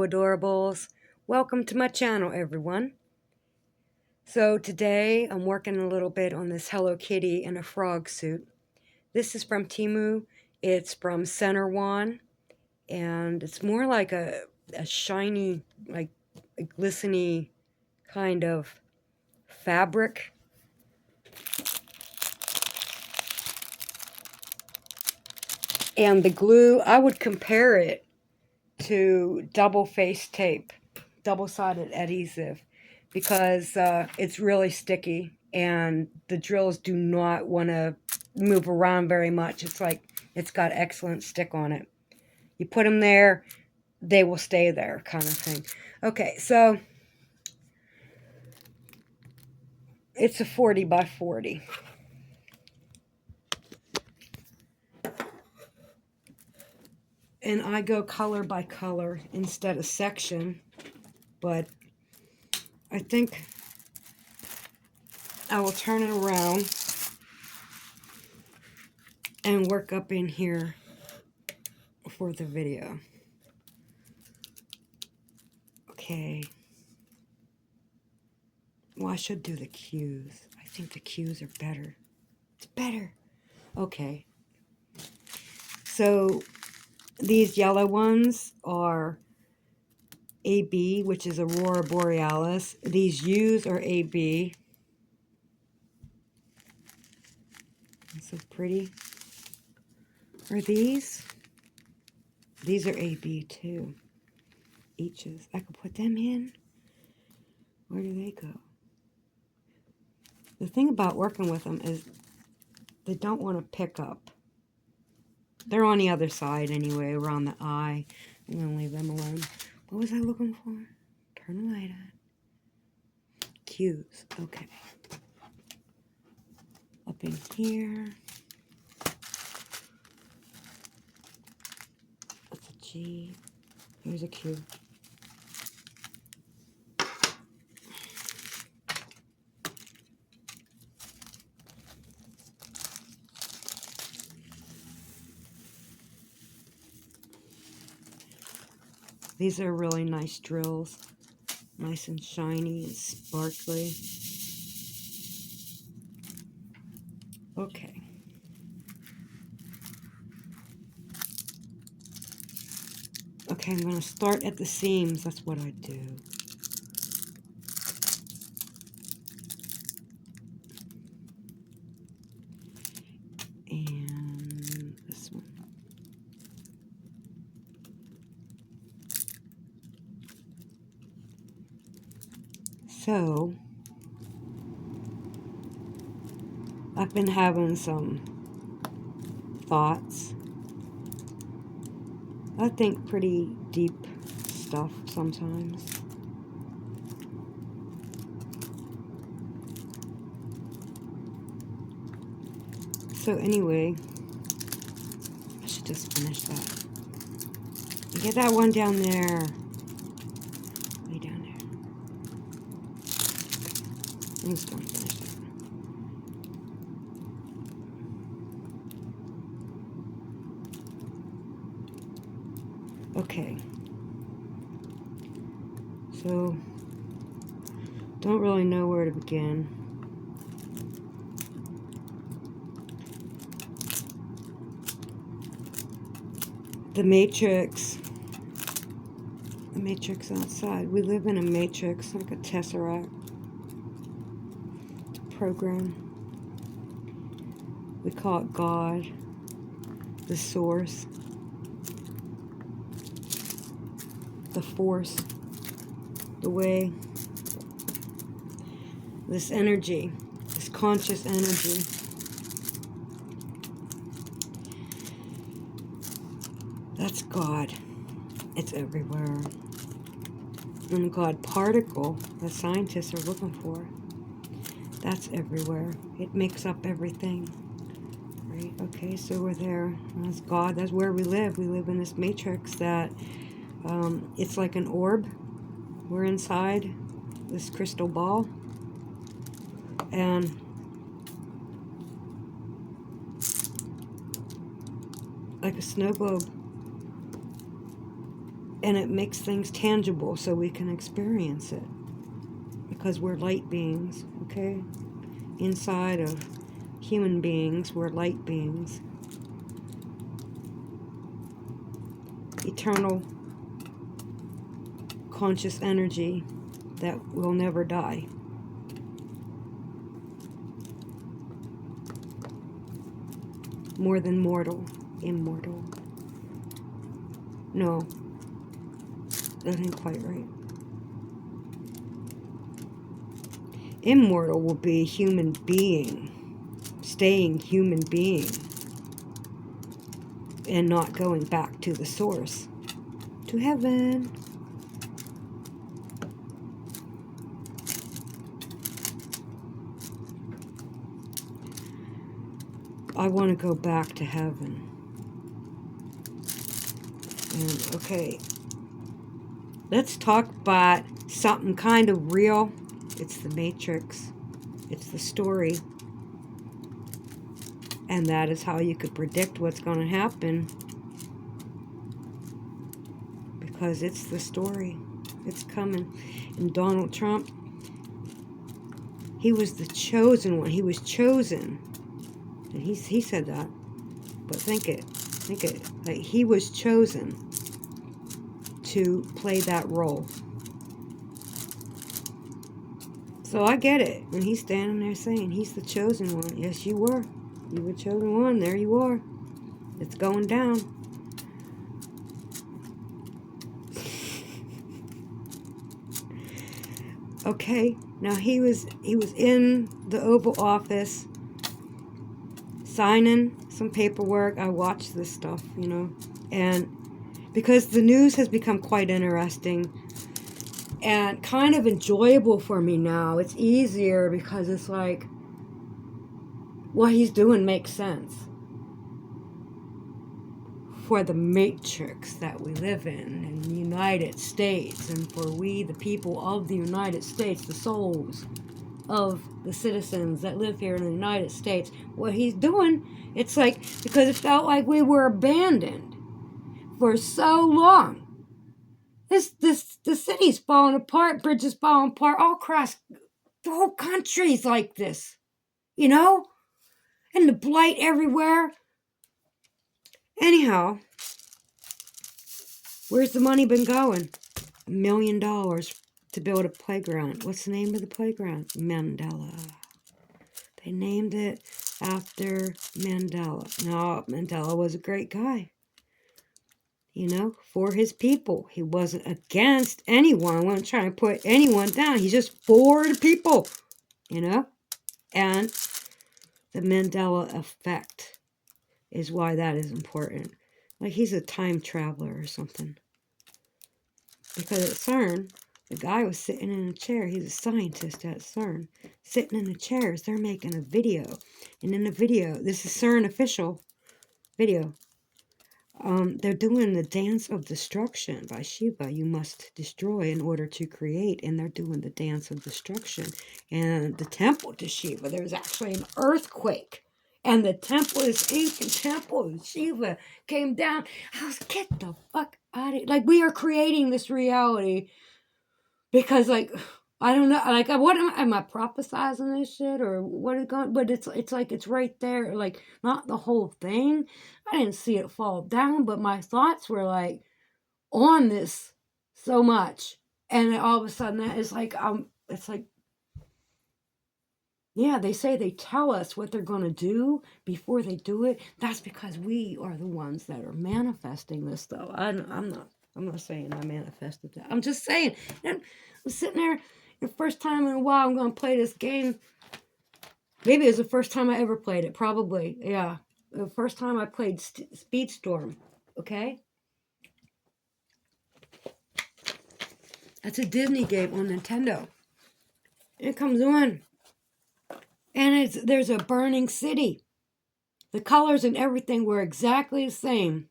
Hello adorables, welcome to my channel everyone. So today I'm working a little bit on this Hello Kitty in a frog suit. This is from Temu, it's from Center One, and it's more like a shiny, like a glistening kind of fabric. And the glue, I would compare it to double-faced tape, double-sided adhesive, because it's really sticky and the drills do not want to move around very much. It's like it's got excellent stick on it. You put them there, they will stay there, kind of thing. Okay, so it's a 40 by 40. And I go color by color instead of section, but I think I will turn it around and work up in here for the video. Okay. Well, I should do the cues. I think the cues are better. It's better. Okay. So these yellow ones are AB, which is Aurora Borealis. These U's are AB. That's so pretty. Are these? These are AB too. Eaches. I could put them in. Where do they go? The thing about working with them is they don't want to pick up. They're on the other side anyway, around the eye. I'm going to leave them alone. What was I looking for? Turn the light on. Cues. Okay. Up in here. That's a G. Here's a Q. These are really nice drills. Nice and shiny and sparkly. Okay. Okay, I'm going to start at the seams. That's what I do. And this one. So, I've been having some thoughts. I think pretty deep stuff sometimes. So anyway, I should just finish that. Get that one down there. Way down there. I'm just going to finish that. Okay. So, don't really know where to begin. The matrix outside. We live in a matrix, like a tesseract. It's a program. We call it God, the source, the force, the way. This energy, this conscious energy. That's God. It's everywhere. And the God particle that scientists are looking for, that's everywhere. It makes up everything. Right? Okay, so we're there. That's God. That's where we live. We live in this matrix that it's like an orb. We're inside this crystal ball. And like a snow globe. And it makes things tangible so we can experience it. Because we're light beings, okay? Inside of human beings, we're light beings. Eternal conscious energy that will never die. More than mortal, immortal. No, that ain't quite right. Immortal will be human being, staying human being, and not going back to the source, to heaven. I want to go back to heaven. And okay, let's talk about something kind of real. It's the Matrix. It's the story. And that is how you could predict what's going to happen. Because it's the story. It's coming. And Donald Trump, he was the chosen one. He was chosen. And he said that. But think it. Like he was chosen to play that role. So I get it. And he's standing there saying he's the chosen one. Yes, you were. You were chosen one. There you are. It's going down. Okay. Now he was in the Oval Office signing some paperwork. I watched this stuff, you know, and because the news has become quite interesting and kind of enjoyable for me now. It's easier because it's like what he's doing makes sense for the matrix that we live in the United States, and for we, the people of the United States, the souls of the citizens that live here in the United States. What he's doing, it's like, because it felt like we were abandoned for so long. The city's falling apart, bridges falling apart, all across the whole country's like this, you know? And the blight everywhere. Anyhow, where's the money been going? $1 million to build a playground. What's the name of the playground? Mandela. They named it after Mandela. No, Mandela was a great guy. You know, for his people. He wasn't against anyone. He wasn't trying to put anyone down. He's just for the people. You know? And the Mandela effect is why that is important. Like he's a time traveler or something. Because at CERN, the guy was sitting in a chair. He's a scientist at CERN. Sitting in a chair as they're making a video. And in the video, this is CERN official video. They're doing the dance of destruction by Shiva. You must destroy in order to create. And they're doing the dance of destruction. And the temple to Shiva, there's actually an earthquake. And the temple, this ancient temple of Shiva came down. I was, get the fuck out of here. Like, we are creating this reality. Because, like, I don't know. Like, what am I prophesizing this shit? Or what is going? But it's like, it's right there. Like, not the whole thing. I didn't see it fall down. But my thoughts were, like, on this so much. And all of a sudden, that is like, it's like, yeah, they say they tell us what they're going to do before they do it. That's because we are the ones that are manifesting this, though. I'm not saying I manifested that. I'm just saying. I'm sitting there, the first time in a while I'm going to play this game. Maybe it was the first time I ever played it. Probably, yeah. The first time I played Speedstorm, okay? That's a Disney game on Nintendo. It comes on. And there's a burning city. The colors and everything were exactly the same.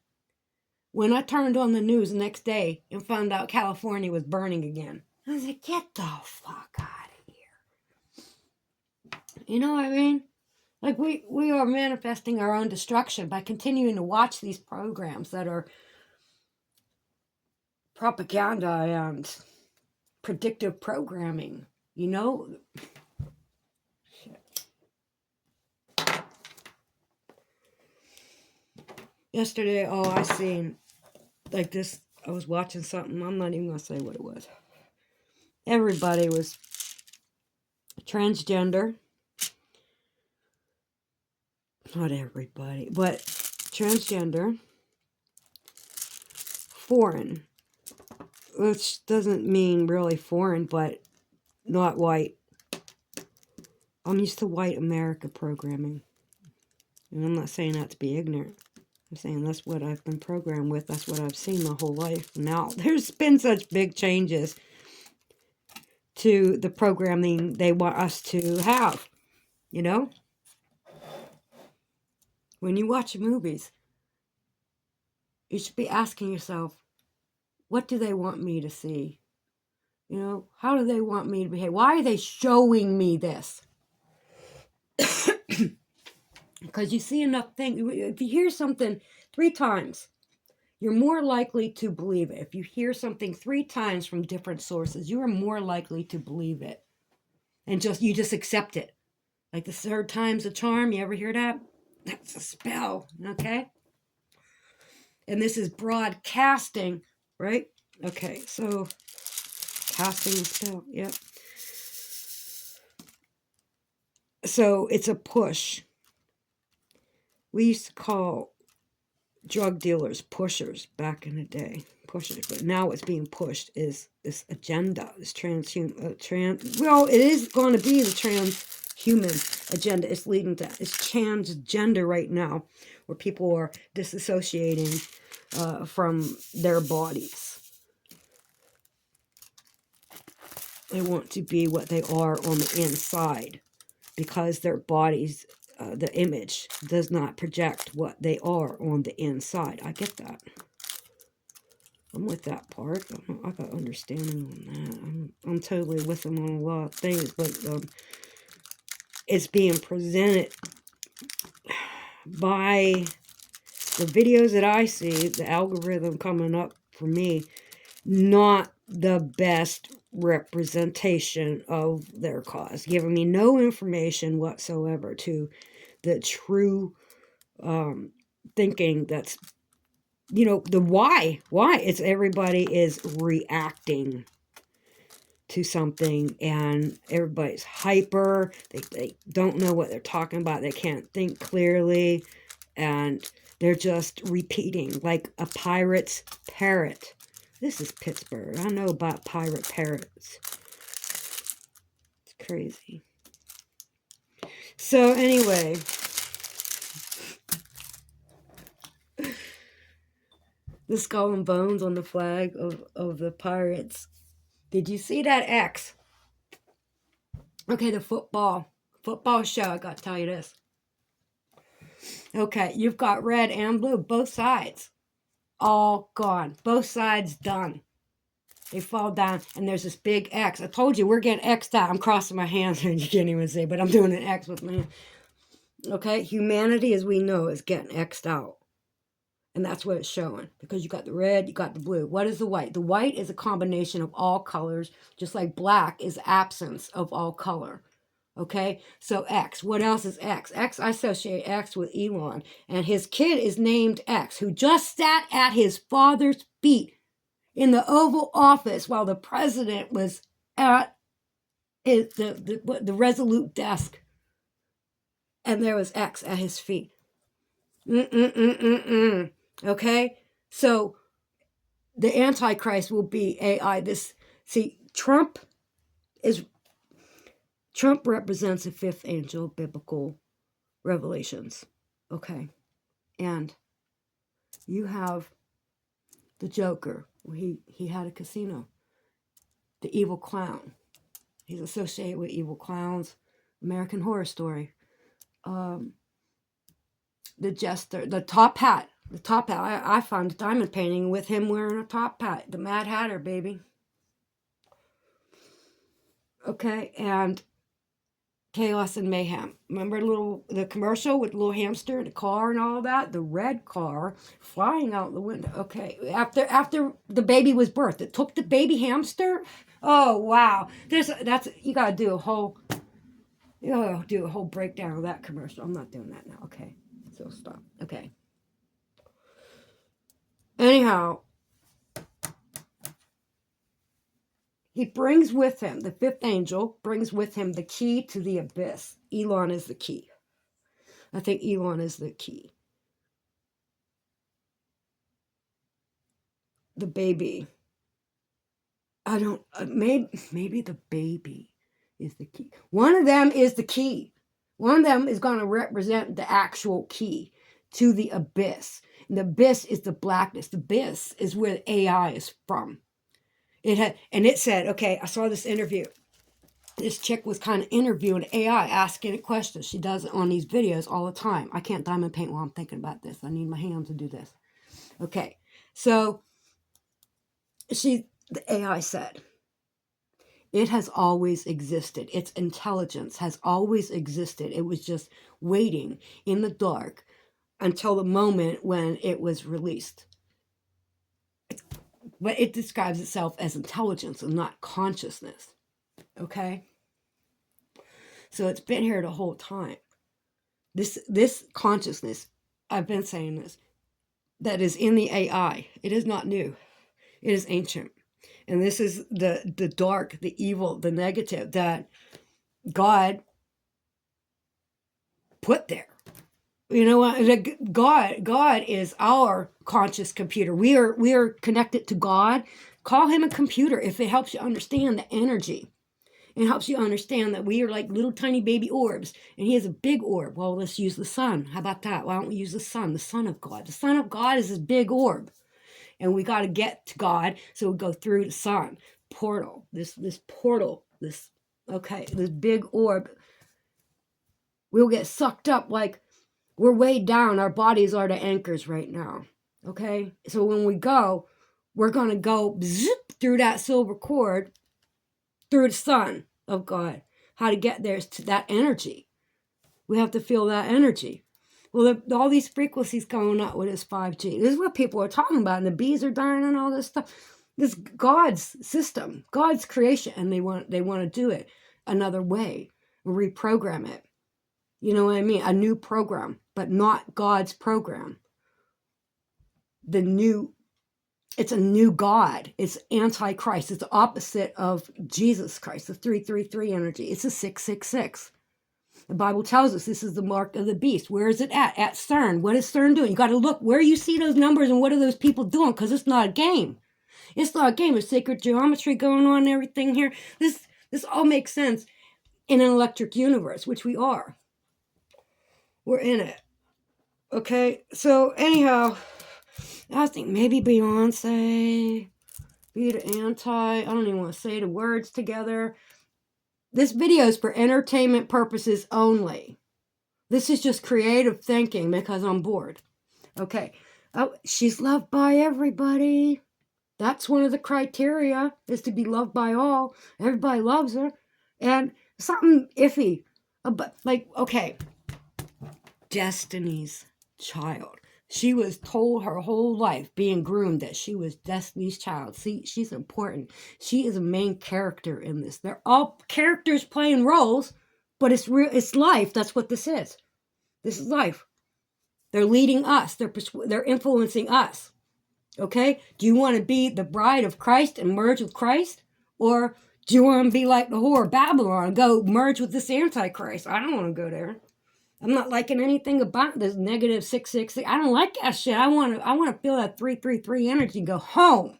When I turned on the news the next day and found out California was burning again, I was like, get the fuck out of here. You know what I mean? Like, we are manifesting our own destruction by continuing to watch these programs that are propaganda and predictive programming, you know? Yesterday, I seen like this. I was watching something. I'm not even gonna say what it was. Everybody was transgender. Not everybody, but transgender, foreign, which doesn't mean really foreign, but not white. I'm used to white America programming. And I'm not saying that to be ignorant. I'm saying that's what I've been programmed with. That's what I've seen my whole life. Now, there's been such big changes to the programming they want us to have, you know? When you watch movies, you should be asking yourself, what do they want me to see? You know, how do they want me to behave? Why are they showing me this? Because you see enough things. If you hear something 3 times, you're more likely to believe it. If you hear something 3 times from different sources, you are more likely to believe it. And you just accept it. Like the 3rd time's a charm. You ever hear that? That's a spell, okay? And this is broadcasting, right? Okay, so casting a spell, yep. So it's a push. We used to call drug dealers pushers back in the day. Pushers, but now what's being pushed is this agenda, this well, it is going to be the transhuman agenda. It's leading to, it's transgender right now, where people are disassociating from their bodies. They want to be what they are on the inside, because their bodies, the image does not project what they are on the inside. I get that. I'm with that part. I got understanding on that. I'm totally with them on a lot of things, but it's being presented by the videos that I see, the algorithm coming up for me, not the best representation of their cause, giving me no information whatsoever to the true thinking that's, you know, the why it's everybody is reacting to something, and everybody's hyper. They don't know what they're talking about. They can't think clearly, and they're just repeating like a pirate's parrot. This is Pittsburgh. I know about pirate parrots. It's crazy. So anyway, the skull and bones on the flag of the pirates. Did you see that X? Okay, the football show, I got to tell you this. Okay, you've got red and blue, both sides. All gone. Both sides done. They fall down, and there's this big X. I told you, we're getting X'd out. I'm crossing my hands, and you can't even see, but I'm doing an X with my hand. Okay, humanity, as we know, is getting X'd out. And that's what it's showing, because you got the red, you got the blue. What is the white? The white is a combination of all colors, just like black is absence of all color. Okay, so X. What else is X? X, I associate X with Elon, and his kid is named X, who just sat at his father's feet in the Oval Office while the president was at the Resolute desk, and there was X at his feet. Okay, so the Antichrist will be AI. Trump represents the 5th angel of biblical revelations. Okay, and you have the Joker. He had a casino. The evil clown. He's associated with evil clowns. American Horror Story. The jester, the top hat. I found a diamond painting with him wearing a top hat. The Mad Hatter, baby. Okay, and Chaos and Mayhem. Remember the commercial with the little hamster in the car and all that? The red car flying out the window. Okay, after the baby was birthed, it took the baby hamster. Oh wow, you gotta do a whole breakdown of that commercial. I'm not doing that now. Okay, so stop. Okay. Anyhow, he brings with him, the fifth angel brings with him the key to the abyss. Elon is the key. I think Elon is the key. The baby. I don't, maybe the baby is the key. One of them is the key. One of them is going to represent the actual key to the abyss. And the abyss is the blackness. The abyss is where AI is from. It said, okay, I saw this interview. This chick was kind of interviewing AI, asking it questions. She does it on these videos all the time. I can't diamond paint while I'm thinking about this. I need my hands to do this. Okay, so the AI said, it has always existed. Its intelligence has always existed. It was just waiting in the dark until the moment when it was released. But it describes itself as intelligence and not consciousness. Okay? So it's been here the whole time. This consciousness, I've been saying this, that is in the AI, it is not new. It is ancient. And this is the dark, the evil, the negative that God put there. You know what? God is our conscious computer. We are connected to God. Call him a computer if it helps you understand the energy. It helps you understand that we are like little tiny baby orbs, and he is a big orb. Well, let's use the sun. How about that? Why don't we use the sun of God? The Son of God is this big orb, and we got to get to God, so we go through the sun portal. This portal. This big orb. We'll get sucked up like we're way down. Our bodies are the anchors right now. Okay, so when we go, we're gonna go zip through that silver cord. Through the Son of God. How to get there is to that energy. We have to feel that energy. Well, all these frequencies going up with this 5G. This is what people are talking about. And the bees are dying and all this stuff. This God's system, God's creation. And they want to do it another way. Reprogram it. You know what I mean? A new program. But not God's program. It's a new God. It's Antichrist. It's the opposite of Jesus Christ, the 333 energy. It's a 666. The Bible tells us this is the mark of the beast. Where is it at? At CERN. What is CERN doing? You got to look where you see those numbers and what are those people doing, because it's not a game. It's not a game. There's sacred geometry going on and everything here. This all makes sense in an electric universe, which we are. We're in it. Okay? So anyhow, I was thinking maybe Beyonce, be the anti, I don't even want to say the words together. This video is for entertainment purposes only. This is just creative thinking because I'm bored. Okay. Oh, she's loved by everybody. That's one of the criteria, is to be loved by all. Everybody loves her. And something iffy. But okay. Destiny's Child. She was told her whole life, being groomed, that she was Destiny's Child. See, she's important. She is a main character in this. They're all characters playing roles, but it's real. It's life. That's what this is. This is life. They're leading us. They're influencing us. Okay? Do you want to be the bride of Christ and merge with Christ? Or do you want to be like the whore of Babylon and go merge with this Antichrist? I don't want to go there. I'm not liking anything about this negative 666. I don't like that shit. I want to feel that 333 energy and go home.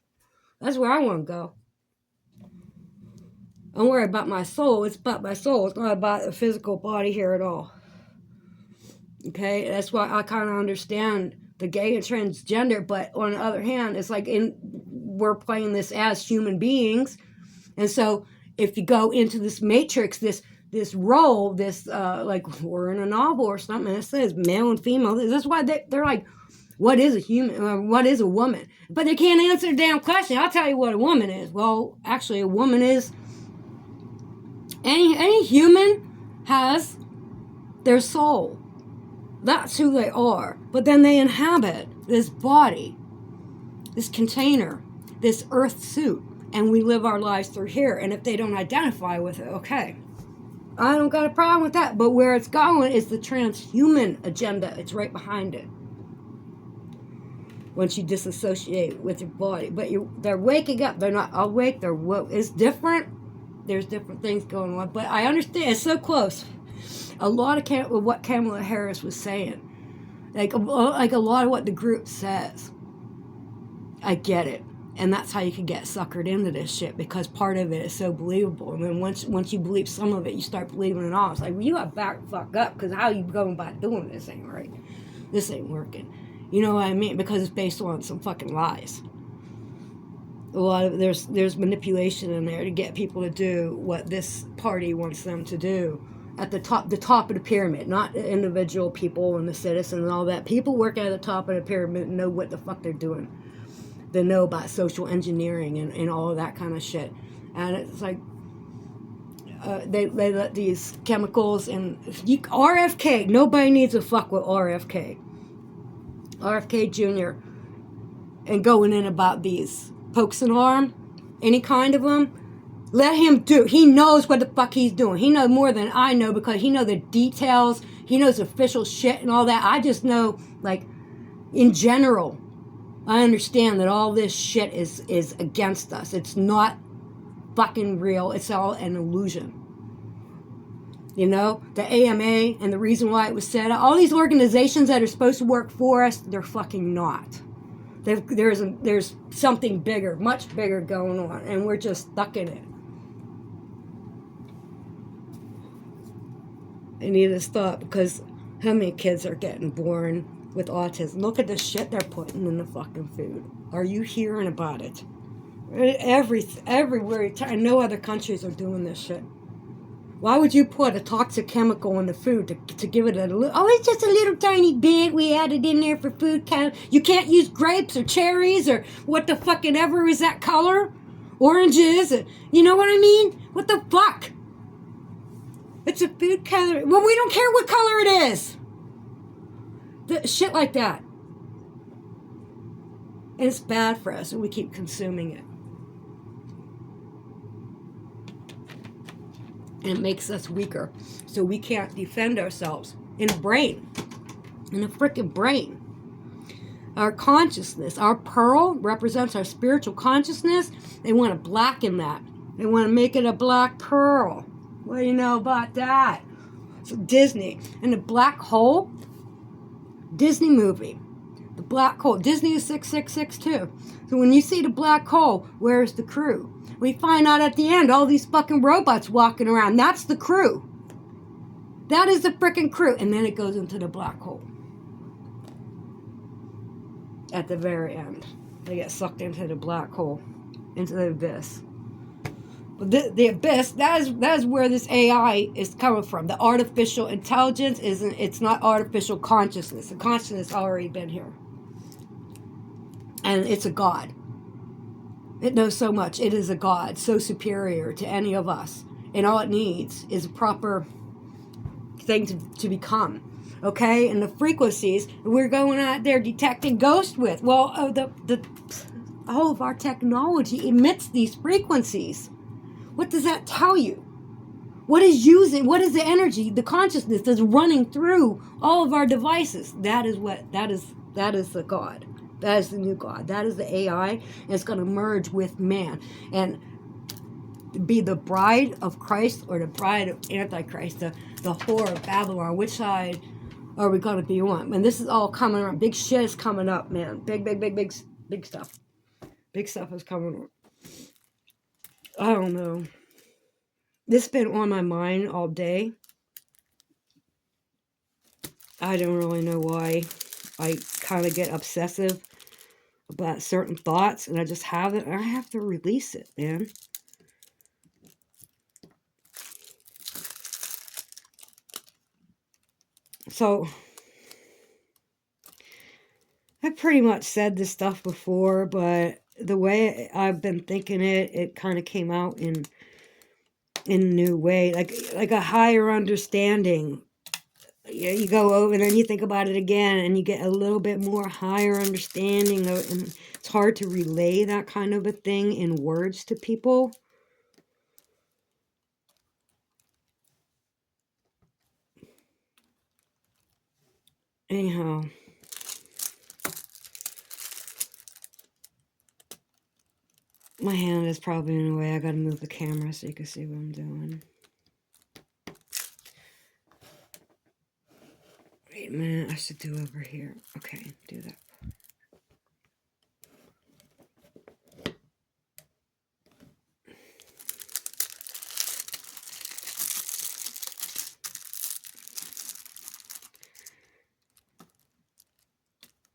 That's where I want to go. Don't worry about my soul. It's about my soul. It's not about the physical body here at all. Okay? That's why I kind of understand the gay and transgender, but on the other hand, it's like we're playing this as human beings. And so if you go into this matrix, this role, like we're in a novel or something, and it says male and female. That's why they're like, what is a human? What is a woman? But they can't answer the damn question. I'll tell you what a woman is. Well, actually, a woman is any human has their soul. That's who they are. But then they inhabit this body, this container, this earth suit, and we live our lives through here. And if they don't identify with it, okay, I don't got a problem with that. But where it's going is the transhuman agenda. It's right behind it. Once you disassociate with your body, but they're waking up. They're not awake. They're woke. It's different. There's different things going on, but I understand. It's so close. A lot of what Kamala Harris was saying, like a lot of what the group says, I get it, and that's how you can get suckered into this shit, because part of it is so believable, and then once you believe some of it, you start believing it all. It's like, well, you got back fuck up, because how you going about doing this ain't right. This ain't working. You know what I mean? Because it's based on some fucking lies. A lot of there's manipulation in there to get people to do what this party wants them to do. At the top of the pyramid, not the individual people and the citizens and all that. People working at the top of the pyramid know what the fuck they're doing. They know about social engineering and all of that kind of shit. And it's like they let these chemicals and RFK. Nobody needs to fuck with RFK Jr. and going in about these pokes and arm, any kind of them. Let him do. He knows what the fuck he's doing. He knows more than I know, because he knows the details. He knows official shit and all that. I just know, like, in general, I understand that all this shit is against us. It's not fucking real. It's all an illusion. You know, the AMA and the reason why it was set up, all these organizations that are supposed to work for us, they're fucking not. There's something bigger, much bigger going on, and we're just stuck in it. I need to stop, because how many kids are getting born with autism? Look at the shit they're putting in the fucking food. Are you hearing about it? Everywhere. No other countries are doing this shit. Why would you put a toxic chemical in the food to give it a little... Oh, it's just a little tiny bit. We added in there for food. You can't use grapes or cherries or what the fucking ever is that color? Oranges. You know what I mean? What the fuck? It's a food color. Well, we don't care what color it is. Shit like that. And it's bad for us, and we keep consuming it. And it makes us weaker. So we can't defend ourselves. In a brain. In a freaking brain. Our consciousness. Our pearl represents our spiritual consciousness. They want to blacken that. They want to make it a black pearl. What do you know about that? So Disney. And the black hole. Disney movie. The black hole. Disney is 666 too. So when you see the black hole, where's the crew? We find out at the end, all these fucking robots walking around. That's the crew. That is the freaking crew. And then it goes into the black hole. At the very end. They get sucked into the black hole. Into the abyss. But the abyss, that is where this AI is coming from. The artificial intelligence it's not artificial consciousness. The consciousness has already been here. And it's a god. It knows so much. It is a god, so superior to any of us. And all it needs is a proper thing to become. Okay? And the frequencies we're going out there detecting ghosts with. Well, all of our technology emits these frequencies. What does that tell you? What is the energy, the consciousness that's running through all of our devices? That is the God. That is the new God. That is the AI, and it's going to merge with man and be the bride of Christ or the bride of Antichrist, the whore of Babylon. Which side are we going to be on? And this is all coming up. Big shit is coming up, man. Big stuff. Big stuff is coming up. I don't know. This has been on my mind all day. I don't really know why. I kind of get obsessive about certain thoughts, and I just have it. I have to release it, man. So, I pretty much said this stuff before, but the way I've been thinking it kind of came out in in a new way, like a higher understanding. You go over and then you think about it again and you get a little bit more higher understanding of it. And it's hard to relay that kind of a thing in words to people. Anyhow, my hand is probably in the way. I gotta move the camera so you can see what I'm doing. Wait a minute, I should do over here. Okay, do that.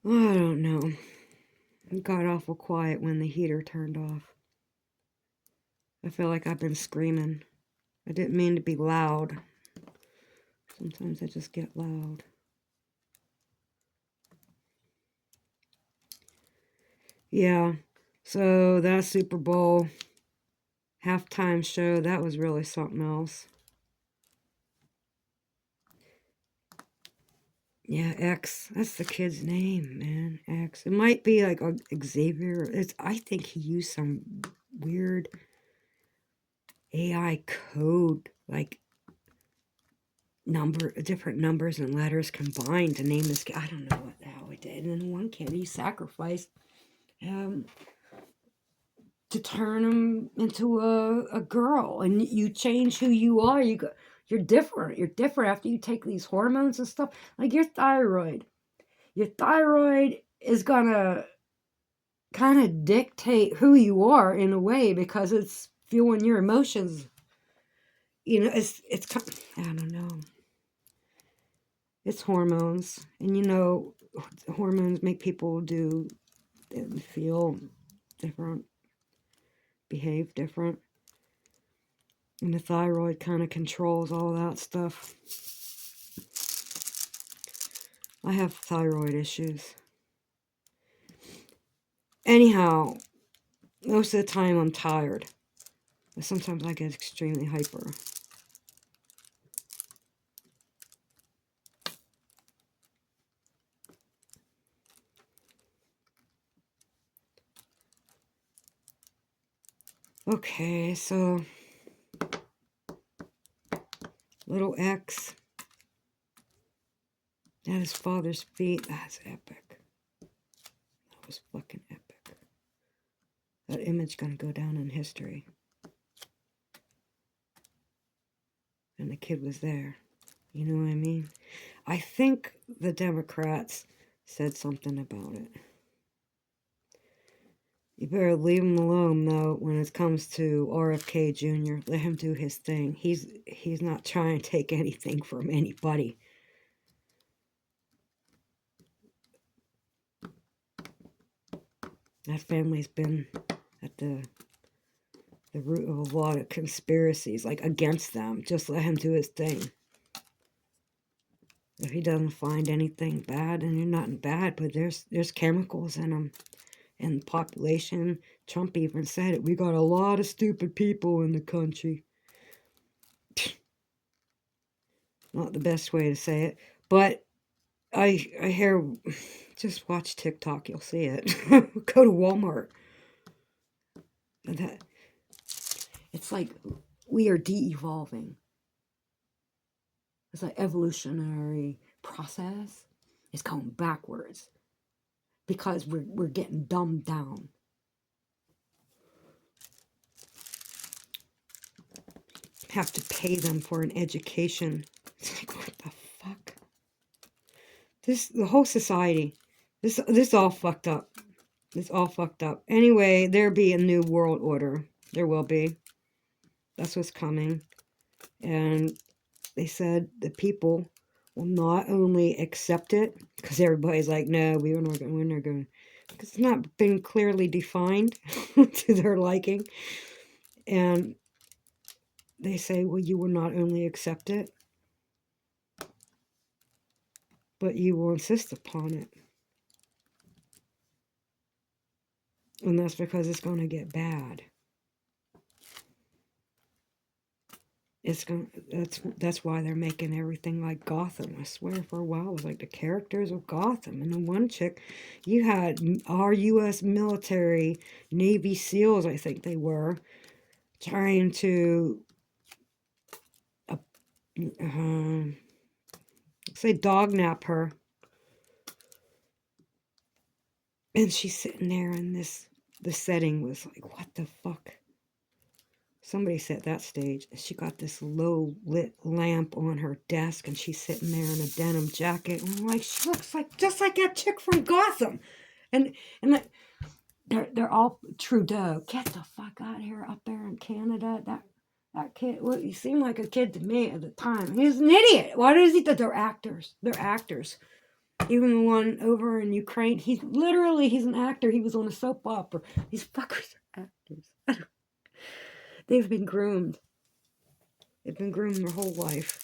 Well, I don't know. It got awful quiet when the heater turned off. I feel like I've been screaming. I didn't mean to be loud. Sometimes I just get loud. Yeah, so that Super Bowl halftime show, that was really something else. Yeah, X. That's the kid's name, man. X. It might be like Xavier. I think he used some weird AI code, like different numbers and letters combined to name this kid. I don't know what the hell he did. And then one kid he sacrificed to turn him into a girl, and you change who you are. You're different. You're different after you take these hormones and stuff. Like your thyroid. Your thyroid is gonna kind of dictate who you are in a way because it's fueling your emotions. You know, it's I don't know. It's hormones, and you know, hormones make people do and feel different, behave different, and the thyroid kind of controls all that stuff. I have thyroid issues. Anyhow, most of the time I'm tired. But sometimes I get extremely hyper. Okay, so little X at his father's feet. That's epic. That was fucking epic. That image gonna go down in history. And the kid was there. You know what I mean? I think the Democrats said something about it. You better leave him alone, though, when it comes to RFK Jr. Let him do his thing. He's not trying to take anything from anybody. That family's been at the root of a lot of conspiracies, like against them. Just let him do his thing. If he doesn't find anything bad, and you're not bad, but there's chemicals in them. And the population, Trump even said it, we got a lot of stupid people in the country. Not the best way to say it, but I hear, just watch TikTok, you'll see it. Go to Walmart. That, it's like we are de-evolving. It's an evolutionary process. It's going backwards because we're getting dumbed down. Have to pay them for an education. It's like, what the fuck? The whole society, this all fucked up. It's all fucked up. Anyway, there'll be a new world order. There will be. That's what's coming. And they said the people will not only accept it, because everybody's like, no, we're not going. Because it's not been clearly defined to their liking. And they say, well, you will not only accept it, but you will insist upon it. And that's because it's going to get bad. it's going that's why they're making everything like Gotham. I swear for a while it was like the characters of Gotham. And the one chick, you had our U.S. military, Navy SEALs, I think they were, trying to uh, say dognap her. And she's sitting there and the setting was like, what the fuck? Somebody set that stage. She got this low lit lamp on her desk and she's sitting there in a denim jacket. And I'm like, she looks like just like that chick from Gotham. And they're all Trudeau. Get the fuck out of here up there in Canada. That kid, well, he seemed like a kid to me at the time. He was an idiot. Why does he think they're actors? They're actors. Even the one over in Ukraine, he's an actor. He was on a soap opera. These fuckers are actors. They've been groomed. They've been groomed their whole life.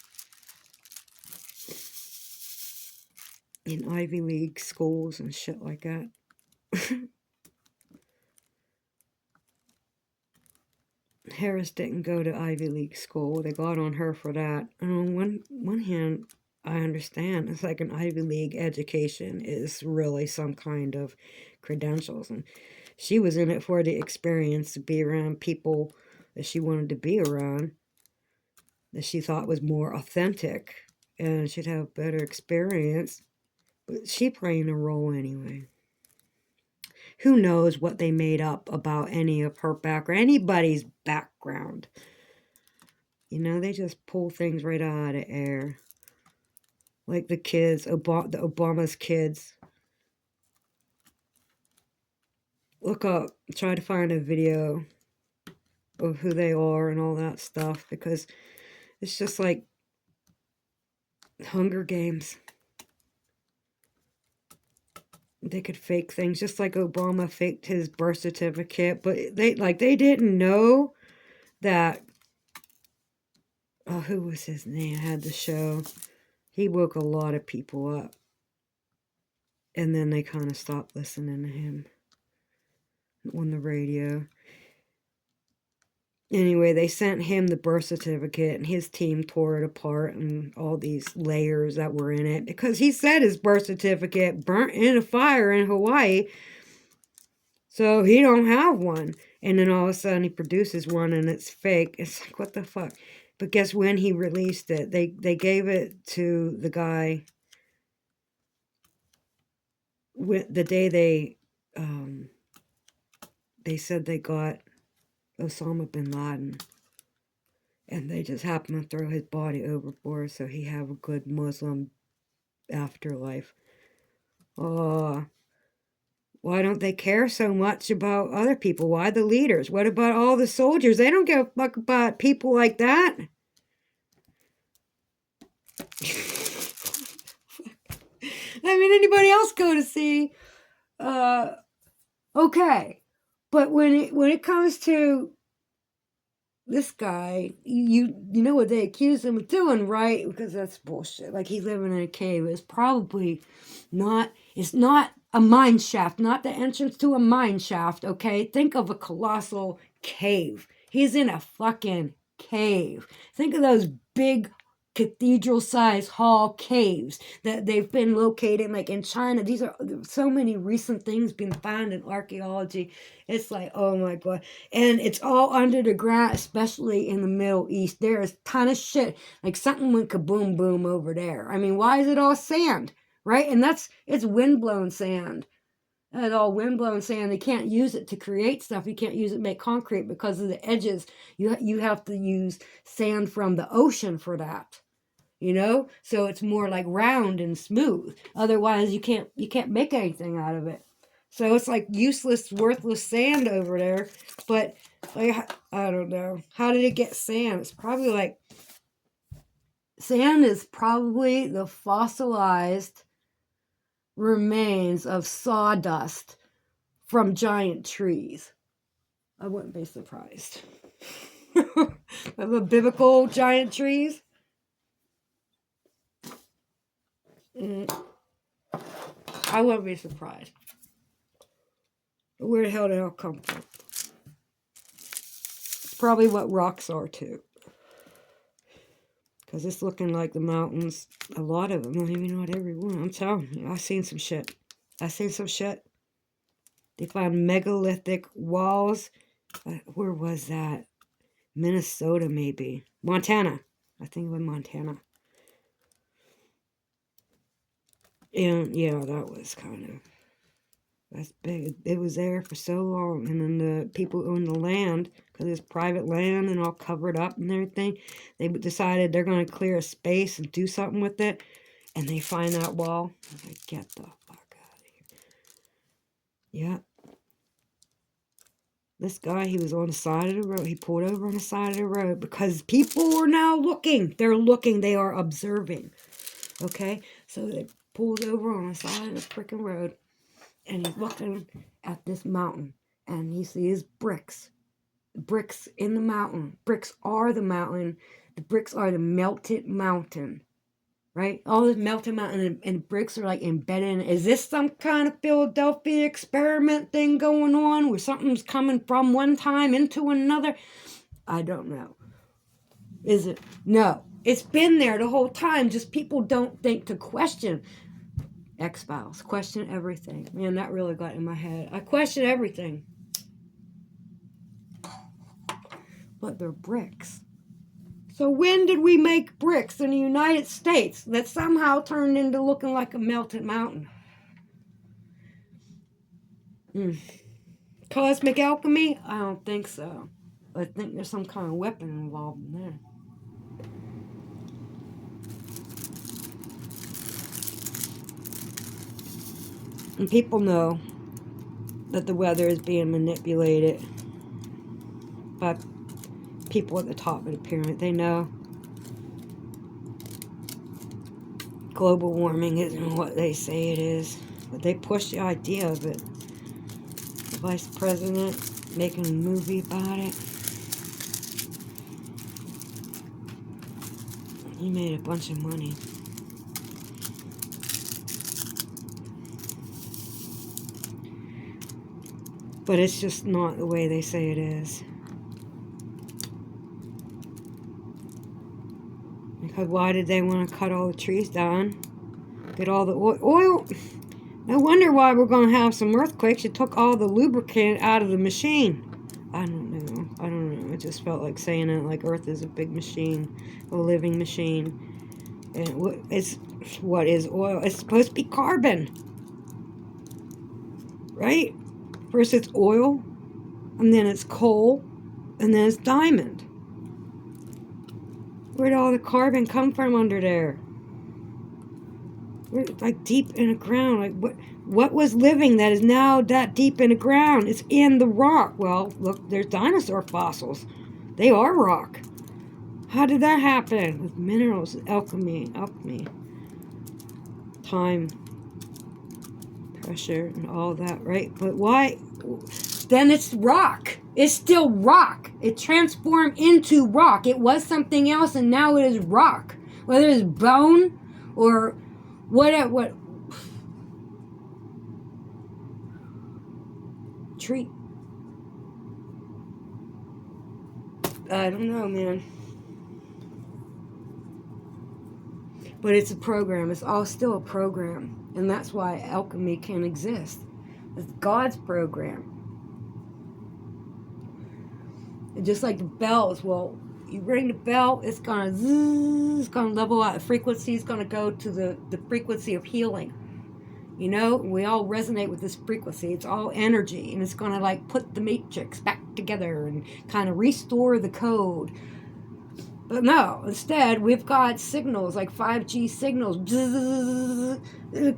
In Ivy League schools and shit like that. Harris didn't go to Ivy League school. They got on her for that. And on one hand, I understand. It's like an Ivy League education is really some kind of credentials. And she was in it for the experience, to be around people that she wanted to be around, that she thought was more authentic and she'd have better experience. But she playing a role anyway. Who knows what they made up about any of her background, anybody's background. You know, they just pull things right out of the air. Like the kids, the Obama's kids. Look up, try to find a video of who they are and all that stuff, because it's just like Hunger Games. They could fake things just like Obama faked his birth certificate, but they didn't know that. Oh, who was his name? Had the show. He woke a lot of people up, and then they kind of stopped listening to him on the radio. Anyway, they sent him the birth certificate, and his team tore it apart and all these layers that were in it, because he said his birth certificate burnt in a fire in Hawaii, so he don't have one. And then all of a sudden he produces one and it's fake. It's like, what the fuck? But guess when he released it? They gave it to the guy the day they said they got Osama bin Laden, and they just happened to throw his body overboard so he have a good Muslim afterlife. Oh, why don't they care so much about other people? Why the leaders? What about all the soldiers? They don't give a fuck about people like that. I mean, anybody else go to see? Okay, but when it comes to this guy, you know what they accuse him of doing, right? Because that's bullshit. Like, he's living in a cave. It's probably not. It's not a mine shaft. Not the entrance to a mine shaft. Okay, think of a colossal cave. He's in a fucking cave. Think of those big cathedral-sized hall caves that they've been located, like in China. These are so many recent things being found in archaeology. It's like, oh my god. And it's all under the ground, especially in the Middle East. There is a ton of shit. Like, something went kaboom boom over there. I mean, why is it all sand? Right? And it's windblown sand. It's all windblown sand. They can't use it to create stuff. You can't use it to make concrete because of the edges. You have to use sand from the ocean for that. You know? So it's more like round and smooth. Otherwise you can't make anything out of it. So it's like useless, worthless sand over there. But like, I don't know. How did it get sand? It's probably like, sand is probably the fossilized remains of sawdust from giant trees. I wouldn't be surprised. Of the biblical giant trees. I wouldn't be surprised. Where the hell did it all come from? It's probably what rocks are too. Because it's looking like the mountains, a lot of them, maybe not every one. I'm telling you, I've seen some shit. I've seen some shit. They found megalithic walls. Where was that? Minnesota, maybe. Montana. I think it was Montana. And yeah, that was kind of, that's big. It was there for so long. And then the people who own the land, because it's private land and all covered up and everything, they decided they're going to clear a space and do something with it. And they find that wall. I was like, get the fuck out of here. Yeah. This guy, he was on the side of the road. He pulled over on the side of the road because people are now looking. They're looking. They are observing. Okay? So they pulled over on the side of the freaking road. And he's looking at this mountain. And he sees bricks. Bricks in the mountain. Bricks are the mountain. The bricks are the melted mountain. Right? All this melted mountain and bricks are like embedded in it. Is this some kind of Philadelphia experiment thing going on where something's coming from one time into another? I don't know. Is it? No. It's been there the whole time. Just people don't think to question. X-Files. Question everything. Man, that really got in my head. I question everything. But they're bricks. So when did we make bricks in the United States that somehow turned into looking like a melted mountain? Cosmic alchemy? I don't think so. I think there's some kind of weapon involved in there. And people know that the weather is being manipulated by people at the top of the pyramid. They know global warming isn't what they say it is, but they push the idea of it. The vice president making a movie about it. He made a bunch of money. But it's just not the way they say it is. Because why did they want to cut all the trees down? Get all the oil? No wonder why we're going to have some earthquakes. You took all the lubricant out of the machine. I don't know. It just felt like saying it like Earth is a big machine, a living machine. And it's what is oil? It's supposed to be carbon. Right? First it's oil, and then it's coal, and then it's diamond. Where'd all the carbon come from under there? We're like deep in the ground. Like what was living that is now that deep in the ground? It's in the rock. Well, look, there's dinosaur fossils. They are rock. How did that happen? With minerals, alchemy, time, pressure, and all that, right? But why? Then it's rock. It's still rock. It transformed into rock. It was something else, and now it is rock. Whether it's bone or what tree. I don't know, man. But it's a program. It's all still a program. And that's why alchemy can exist. It's God's program. And just like the bells, well, you ring the bell, it's gonna level out. The frequency is gonna go to the frequency of healing. You know, we all resonate with this frequency. It's all energy, and it's gonna like put the matrix back together and kind of restore the code. But no, instead we've got signals like 5G signals.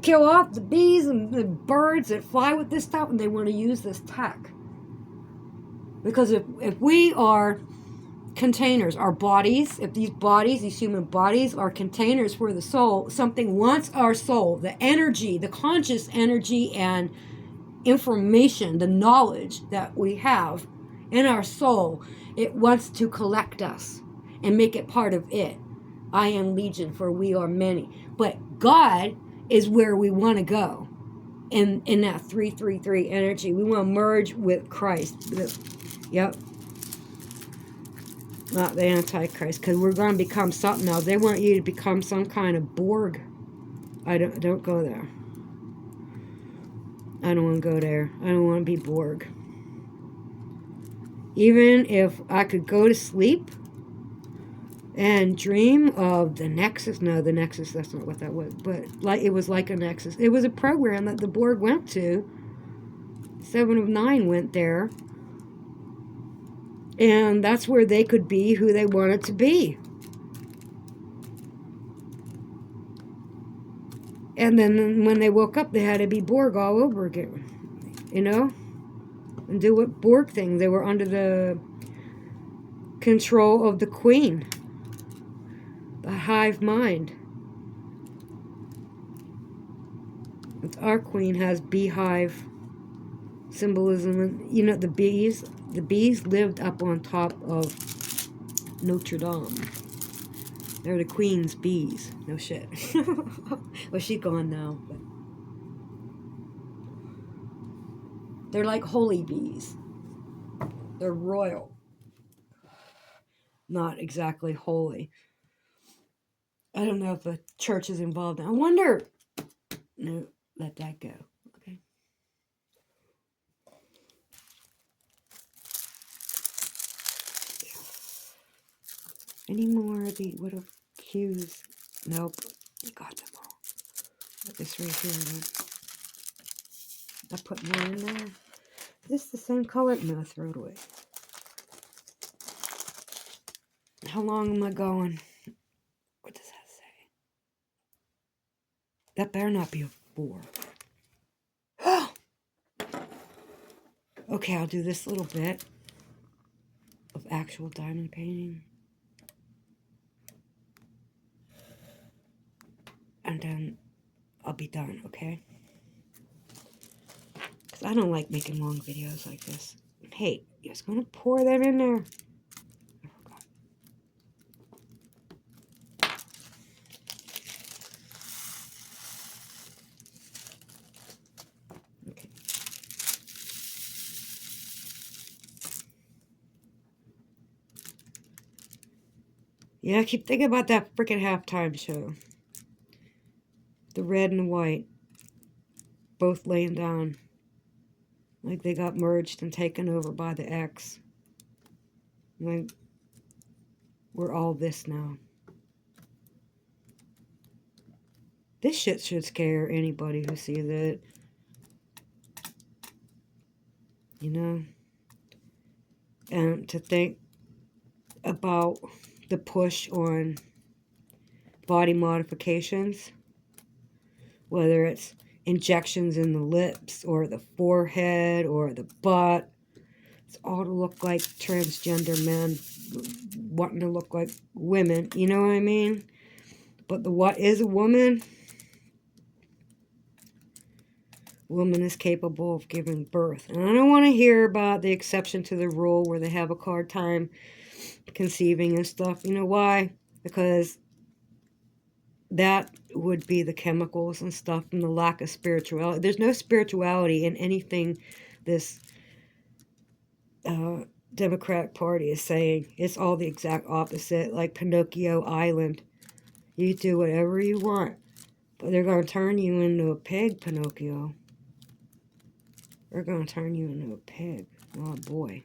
Kill off the bees and the birds that fly with this stuff, and they want to use this tech. Because if we are containers, our bodies, if these human bodies are containers for the soul, something wants our soul, the energy, the conscious energy and information, the knowledge that we have in our soul, it wants to collect us and make it part of it. I am legion, for we are many. But God is where we want to go in that 333 energy. We want to merge with Christ. Yep. Not the Antichrist, because we're going to become something else. They want you to become some kind of Borg. Don't go there. I don't want to go there. I don't want to be Borg. Even if I could go to sleep and dream of the Nexus. No, the Nexus, that's not what that was. But like it was like a Nexus. It was a program that the Borg went to. 7 of 9 went there. And that's where they could be who they wanted to be. And then when they woke up, they had to be Borg all over again. You know? And do what Borg thing. They were under the control of the Queen. The hive mind. Our Queen has beehive symbolism. And, you know, the bees lived up on top of Notre Dame. They're the Queen's bees. No shit. Well, she's gone now. But they're like holy bees. They're royal. Not exactly holy. I don't know if the church is involved. I wonder. No, let that go. Okay. Any more of the what are cues? Nope. You got them all. Put this right here. Then. I put more in there. Is this the same color? No, throw it away. How long am I going? What does that say? That better not be a 4. Okay, I'll do this little bit of actual diamond painting. And then I'll be done, okay? Because I don't like making long videos like this. Hey, you're just going to pour that in there. I forgot. Okay. Yeah, I keep thinking about that freaking halftime show. The red and the white. Both laying down. Like they got merged and taken over by the X. Like, we're all this now. This shit should scare anybody who sees it. You know? And to think about the push on body modifications, whether it's injections in the lips or the forehead or the butt, it's all to look like transgender men wanting to look like women, you know what I mean? But the what is a woman? Woman is capable of giving birth. And I don't want to hear about the exception to the rule where they have a hard time conceiving and stuff. You know why? Because that would be the chemicals and stuff and the lack of spirituality. There's no spirituality in anything this Democratic Party is saying. It's all the exact opposite, like Pinocchio Island. You do whatever you want, but they're going to turn you into a pig, Pinocchio. They're going to turn you into a pig. Oh, boy.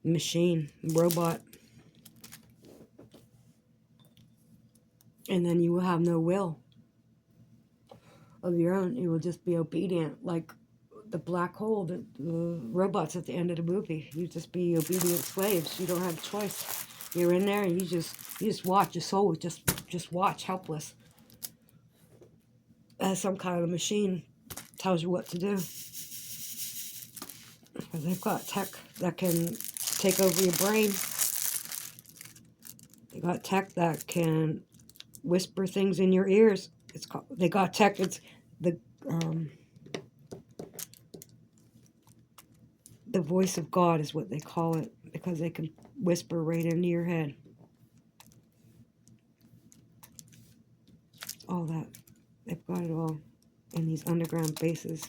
Machine. Robot. And then you will have no will of your own. You will just be obedient, like the black hole, the robots at the end of the movie. You just be obedient slaves. You don't have a choice. You're in there and you just watch. Your soul just watch, helpless. As some kind of machine tells you what to do. They've got tech that can take over your brain. They got tech that can whisper things in your ears. They got tech. It's the voice of God is what they call it, because they can whisper right into your head. All that. They've got it all in these underground bases.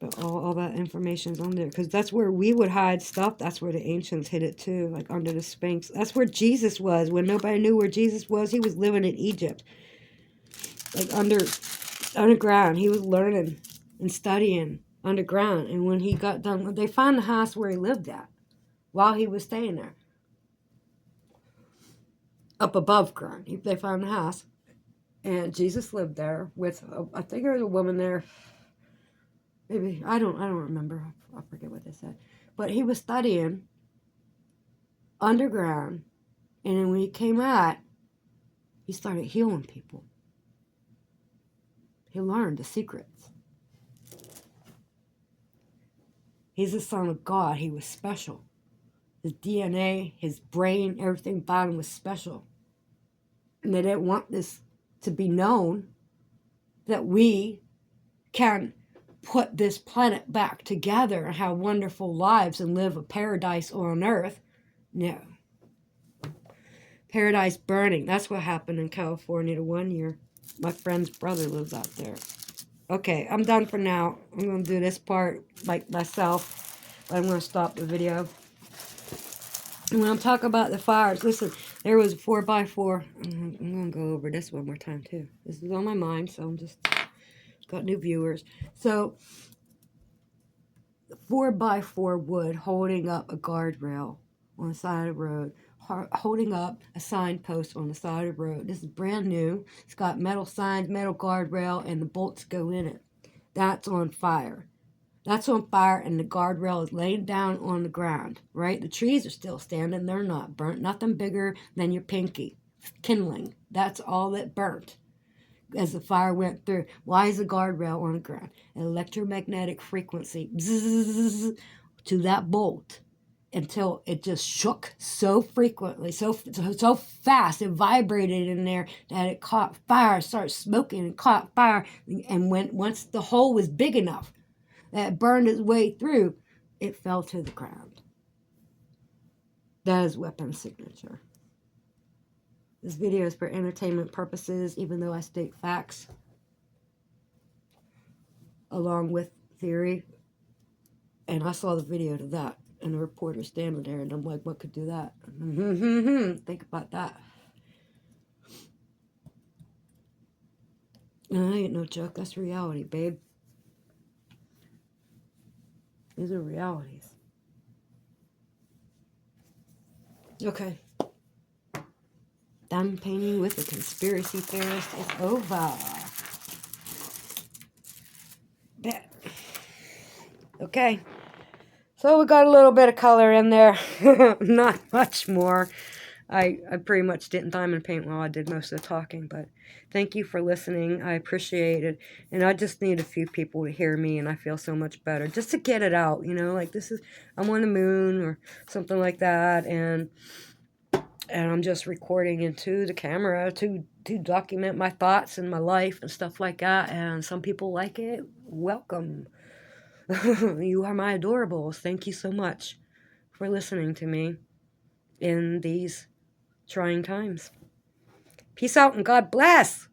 But all that information's on there. Because that's where we would hide stuff. That's where the ancients hid it too, like under the Sphinx. That's where Jesus was. When nobody knew where Jesus was, he was living in Egypt. Like underground. He was learning and studying underground. And when he got done, they found the house where he lived at while he was staying there. Up above ground. They found the house. And Jesus lived there with, I think there was a woman there. Maybe, I don't remember. I forget what they said. But he was studying underground. And then when he came out, he started healing people. He learned the secrets. He's the Son of God. He was special. His DNA, his brain, everything about him was special. And they didn't want this to be known that we can put this planet back together and have wonderful lives and live a paradise on earth. No. Paradise burning. That's what happened in California the 1 year. My friend's brother lives out there. Okay, I'm done for now. I'm going to do this part like myself. But I'm going to stop the video. And when I'm talking about the fires, listen, there was a 4x4. I'm going to go over this one more time too. This is on my mind, so I'm just got new viewers. So, 4x4 wood holding up a guardrail on the side of the road, holding up a signpost on the side of the road. This is brand new. It's got metal signs, metal guardrail, and the bolts go in it. That's on fire. That's on fire, and the guardrail is laid down on the ground, right? The trees are still standing. They're not burnt. Nothing bigger than your pinky. Kindling. That's all that burnt as the fire went through. Why is the guardrail on the ground? An electromagnetic frequency bzzz, to that bolt until it just shook so frequently, so fast, it vibrated in there that it caught fire, started smoking and caught fire. And once the hole was big enough that it burned its way through, it fell to the ground. That is weapon signature. This video is for entertainment purposes, even though I state facts along with theory. And I saw the video to that, and the reporter standing there, and I'm like, what could do that? Think about that. No, that ain't no joke. That's reality, babe. These are realities. Okay. Done painting with the conspiracy theorist is over. Bet. Okay. So we got a little bit of color in there. Not much more. I pretty much didn't diamond paint while I did most of the talking, but thank you for listening. I appreciate it. And I just need a few people to hear me, and I feel so much better. Just to get it out, you know, like this is, I'm on the moon or something like that, and I'm just recording into the camera to document my thoughts and my life and stuff like that. And some people like it. Welcome. You are my adorables. Thank you so much for listening to me in these trying times. Peace out and God bless.